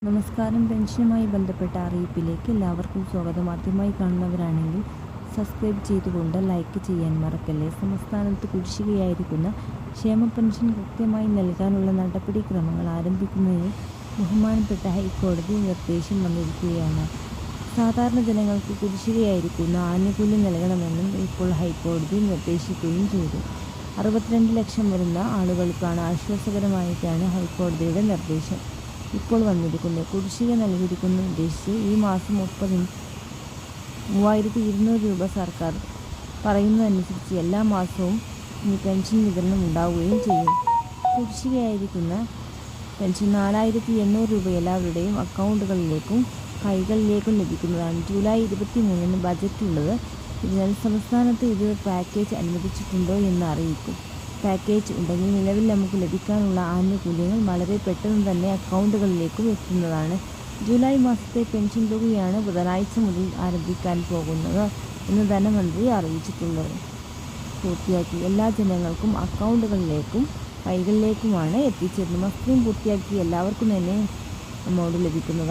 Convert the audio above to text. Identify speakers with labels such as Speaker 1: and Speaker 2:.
Speaker 1: നമസ്കാരം. പെൻഷനുമായി ബന്ധപ്പെട്ട അറിയിപ്പിലേക്ക് എല്ലാവർക്കും സ്വാഗതം. ആദ്യമായി കാണുന്നവരാണെങ്കിൽ സബ്സ്ക്രൈബ് ചെയ്തുകൊണ്ട് ലൈക്ക് ചെയ്യാൻ മറക്കല്ലേ. സംസ്ഥാനത്ത് കുടിശ്ശികയായിരിക്കുന്ന ക്ഷേമ പെൻഷൻ കൃത്യമായി നൽകാനുള്ള നടപടിക്രമങ്ങൾ ആരംഭിക്കുന്നതിന് ബഹുമാനപ്പെട്ട ഹൈക്കോടതി നിർദ്ദേശം വന്നിരിക്കുകയാണ്. സാധാരണ ജനങ്ങൾക്ക് കുടിശ്ശികയായിരിക്കുന്ന ആനുകൂല്യം നൽകണമെന്നും ഇപ്പോൾ ഹൈക്കോടതി നിർദ്ദേശിക്കുകയും ചെയ്തു. 62 ലക്ഷം വരുന്ന ആളുകൾക്കാണ് ആശ്വാസകരമായിട്ടാണ് ഹൈക്കോടതിയുടെ നിർദ്ദേശം ഇപ്പോൾ വന്നിരിക്കുന്നത്. കുടിശ്ശിക നൽകിയിരിക്കുന്ന ഉദ്ദേശിച്ച് ഈ മാസം 30-ന് 3200 രൂപ സർക്കാർ പറയുന്നതനുസരിച്ച് എല്ലാ മാസവും ഇനി പെൻഷൻ വിതരണം ഉണ്ടാവുകയും ചെയ്യും. കുടിശ്ശികയായിരിക്കുന്ന പെൻഷൻ 4800 രൂപ എല്ലാവരുടെയും അക്കൗണ്ടുകളിലേക്കും കൈകളിലേക്കും ലഭിക്കുന്നതാണ്. ജൂലൈ 23-ന് ബജറ്റുള്ളത്. ഇതിനാൽ സംസ്ഥാനത്ത് ഇത് പാക്കേജ് അനുവദിച്ചിട്ടുണ്ടോ എന്ന് അറിയിക്കും. പാക്കേജ് ഉണ്ടെങ്കിൽ നിലവിൽ നമുക്ക് ലഭിക്കാനുള്ള ആനുകൂല്യങ്ങൾ വളരെ പെട്ടെന്ന് തന്നെ അക്കൗണ്ടുകളിലേക്കും എത്തുന്നതാണ്. ജൂലൈ മാസത്തെ പെൻഷൻ തുകയാണ് ബുധനാഴ്ച മുതൽ ആരംഭിക്കാൻ പോകുന്നത് എന്ന് ധനമന്ത്രി അറിയിച്ചിട്ടുള്ളത്. പൂർത്തിയാക്കി എല്ലാ ജനങ്ങൾക്കും അക്കൗണ്ടുകളിലേക്കും കൈകളിലേക്കുമാണ് എത്തിച്ചേരുന്നത്. മസ്തിയും പൂർത്തിയാക്കി എല്ലാവർക്കും തന്നെ എമൗണ്ട് ലഭിക്കുന്നതാണ്.